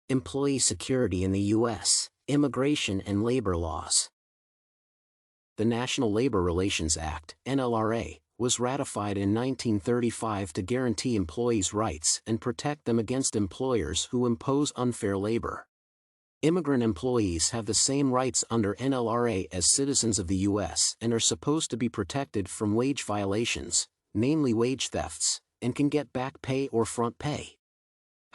Employee security in the U.S., immigration and labor laws. The National Labor Relations Act, NLRA, was ratified in 1935 to guarantee employees' rights and protect them against employers who impose unfair labor. Immigrant employees have the same rights under NLRA as citizens of the U.S. and are supposed to be protected from wage violations, namely wage thefts, and can get back pay or front pay.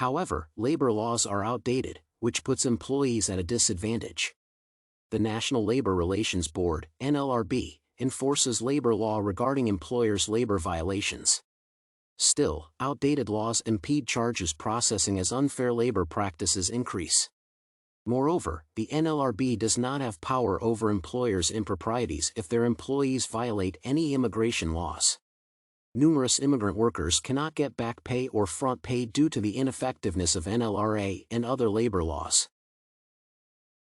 However, labor laws are outdated, which puts employees at a disadvantage. The National Labor Relations Board, NLRB, enforces labor law regarding employers' labor violations. Still, outdated laws impede charges processing as unfair labor practices increase. Moreover, the NLRB does not have power over employers' improprieties if their employees violate any immigration laws. Numerous immigrant workers cannot get back pay or front pay due to the ineffectiveness of NLRA and other labor laws.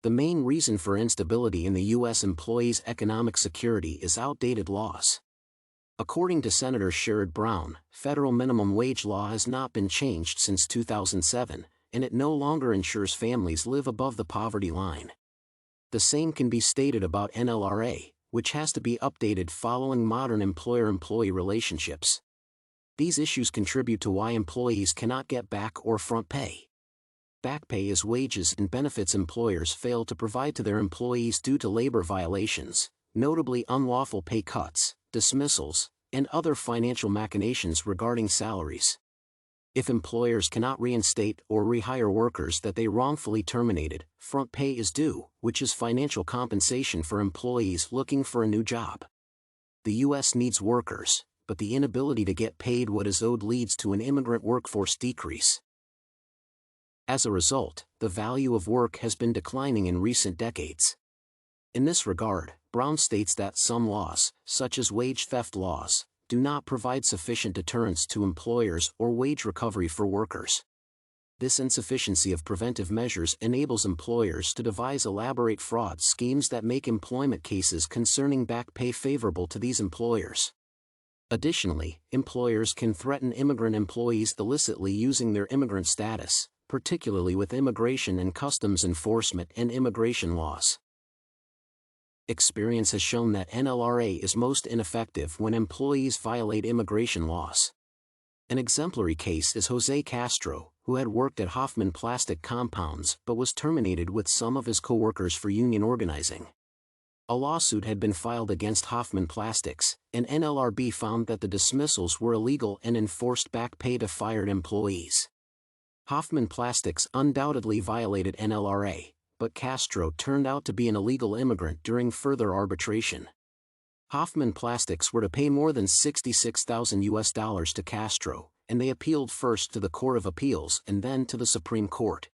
The main reason for instability in the U.S. employees' economic security is outdated laws. According to Senator Sherrod Brown, federal minimum wage law has not been changed since 2007, and it no longer ensures families live above the poverty line. The same can be stated about NLRA, which has to be updated following modern employer-employee relationships. These issues contribute to why employees cannot get back or front pay. Back pay is wages and benefits employers fail to provide to their employees due to labor violations, notably unlawful pay cuts, dismissals, and other financial machinations regarding salaries. If employers cannot reinstate or rehire workers that they wrongfully terminated, front pay is due, which is financial compensation for employees looking for a new job. The U.S. needs workers, but the inability to get paid what is owed leads to an immigrant workforce decrease. As a result, the value of work has been declining in recent decades. In this regard, Brown states that some laws, such as wage theft laws, do not provide sufficient deterrence to employers or wage recovery for workers. This insufficiency of preventive measures enables employers to devise elaborate fraud schemes that make employment cases concerning back pay favorable to these employers. Additionally, employers can threaten immigrant employees illicitly using their immigrant status, particularly with immigration and customs enforcement and immigration laws. Experience has shown that NLRA is most ineffective when employees violate immigration laws. An exemplary case is Jose Castro, who had worked at Hoffman plastic compounds but was terminated with some of his co-workers for union organizing. A lawsuit had been filed against Hoffman Plastics, and NLRB found that the dismissals were illegal and enforced back pay to fired employees. Hoffman Plastics undoubtedly violated NLRA, but Castro turned out to be an illegal immigrant during further arbitration. Hoffman Plastics were to pay more than $66,000 to Castro, and they appealed first to the Court of Appeals and then to the Supreme Court.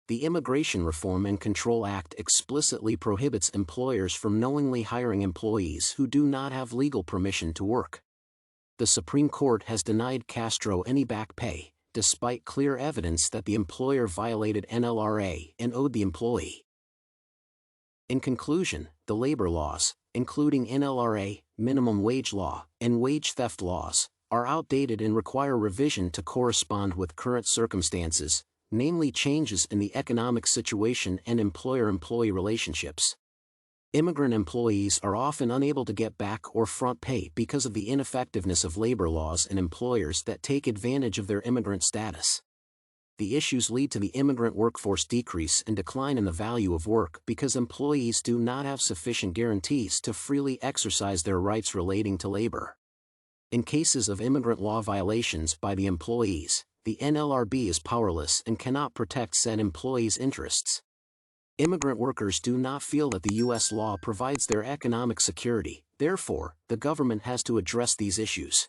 The Immigration Reform and Control Act explicitly prohibits employers from knowingly hiring employees who do not have legal permission to work. The Supreme Court has denied Castro any back pay, despite clear evidence that the employer violated NLRA and owed the employee. In conclusion, the labor laws, including NLRA, minimum wage law, and wage theft laws, are outdated and require revision to correspond with current circumstances, namely changes in the economic situation and employer-employee relationships. Immigrant employees are often unable to get back or front pay because of the ineffectiveness of labor laws and employers that take advantage of their immigrant status. The issues lead to the immigrant workforce decrease and decline in the value of work because employees do not have sufficient guarantees to freely exercise their rights relating to labor. In cases of immigrant law violations by the employees, the NLRB is powerless and cannot protect said employees' interests. Immigrant workers do not feel that the U.S. law provides their economic security, therefore, the government has to address these issues.